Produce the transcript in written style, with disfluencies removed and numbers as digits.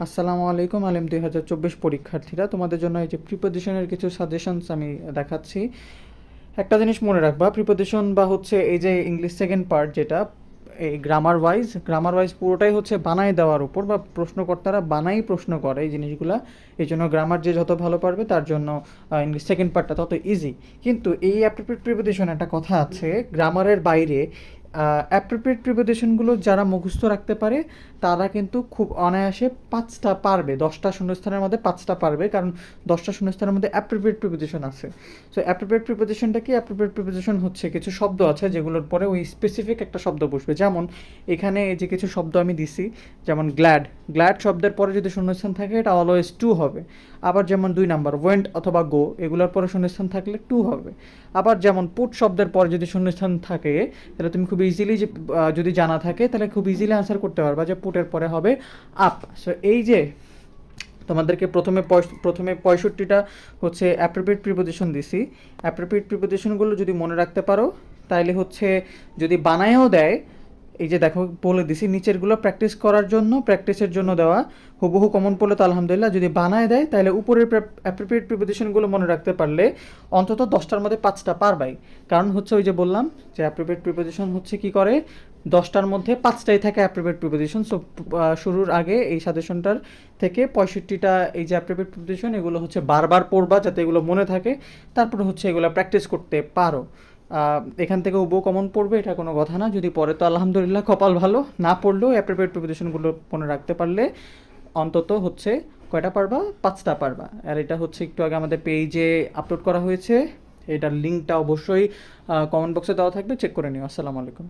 আসসালামু আলাইকুম আলিম 2024 পরীক্ষার্থীরা, তোমাদের জন্য এই যে প্রিপোজিশনের কিছু সাজেশনস আমি দেখাচ্ছি। একটা জিনিস মনে রাখবা, প্রিপোজিশন বা হচ্ছে এই যে ইংলিশ সেকেন্ড পার্ট যেটা, এই গ্রামার ওয়াইজ পুরোটাই হচ্ছে বানাই দেওয়ার উপর, বা প্রশ্নকর্তারা বানাই প্রশ্ন করে এই জিনিসগুলা। এই জন্য গ্রামার যে যত ভালো পারবে তার জন্য ইংলিশ সেকেন্ড পার্টটা তত ইজি। কিন্তু এই অ্যাপ্রোপ্রিয়েট প্রিপোজিশন একটা কথা আছে, গ্রামারের বাইরে অ্যাপ্রোপ্রিয়েট প্রিপোজিশনগুলো যারা মুখস্থ রাখতে পারে তারা কিন্তু খুব অনায়াসে 5টা পারবে, 10টা শূন্যস্থানের মধ্যে 5টা পারবে, কারণ 10টা শূন্যস্থানের মধ্যে অ্যাপ্রোপ্রিয়েট প্রিপোজিশন আছে। সো অ্যাপ্রোপ্রিয়েট প্রিপোজিশনটা কি? অ্যাপ্রোপ্রিয়েট প্রিপোজিশন হচ্ছে কিছু শব্দ আছে যেগুলোর পরে ওই স্পেসিফিক একটা শব্দ বসবে। যেমন এখানে এই যে কিছু শব্দ আমি দিছি, যেমন গ্ল্যাড, গ্ল্যাড শব্দের পরে যদি শূন্যস্থান থাকে এটা অলওয়েজ টু হবে। আবার যেমন 2 নাম্বার ওয়েন্ট অথবা গো, এগুলোর পরে শূন্যস্থান থাকলে টু হবে। আবার যেমন পুট শব্দের পরে যদি শূন্যস্থান থাকে, তাহলে তুমি খুব ইজিলি যে যদি জানা থাকে তাহলে খুব ইজিলি আনসার করতে পারবা যে পুটের পরে হবে আপ। সো এই যে তোমাদেরকে প্রথমে 65টা হচ্ছে অ্যাপ্রোপ্রিয়েট প্রিপোজিশন দিছি। অ্যাপ্রোপ্রিয়েট প্রিপোজিশনগুলো যদি মনে রাখতে পারো তাইলে হচ্ছে, যদি বানায়ও দেয়, এই যে দেখো বলে দিছি নিচেরগুলো প্র্যাকটিস করার জন্য, প্র্যাকটিসের জন্য দেওয়া, হুবহু কমন পড়লে তো আলহামদুলিল্লাহ। যদি বানায় দেয় তাহলে উপরের অ্যাপ্রোপ্রিয়েট প্রিপোজিশনগুলো মনে রাখতে পারলে অন্তত 10টার মধ্যে 5টা পারবাই। কারণ হচ্ছে ওই যে বললাম যে অ্যাপ্রোপ্রিয়েট প্রিপোজিশন হচ্ছে কি করে, 10টার মধ্যে 5টাই থাকে অ্যাপ্রোপ্রিয়েট প্রিপোজিশন। সো শুরুর আগে এই সাজেশনটার থেকে 65টা এই যে অ্যাপ্রোপ্রিয়েট প্রিপোজিশন, এগুলো হচ্ছে বারবার পড়বা যাতে এগুলো মনে থাকে, তারপরে হচ্ছে এগুলো প্র্যাকটিস করতে পারো। এখান থেকে উবো কমন পড়বে এটা কোনো কথা না, যদি পড়ে তো আলহামদুলিল্লাহ, কপাল ভালো। না পড়লেও অ্যাপ্রোপ্রিয়েট প্রিপোজিশনগুলো মনে রাখতে পারলে অন্তত হচ্ছে কয়টা পারবা? 5টা পারবা। আর এটা হচ্ছে একটু আগে আমাদের পেজে আপলোড করা হয়েছে, এটার লিঙ্কটা অবশ্যই কমেন্ট বক্সে দেওয়া থাকবে, চেক করে নিও। আসসালামু আলাইকুম।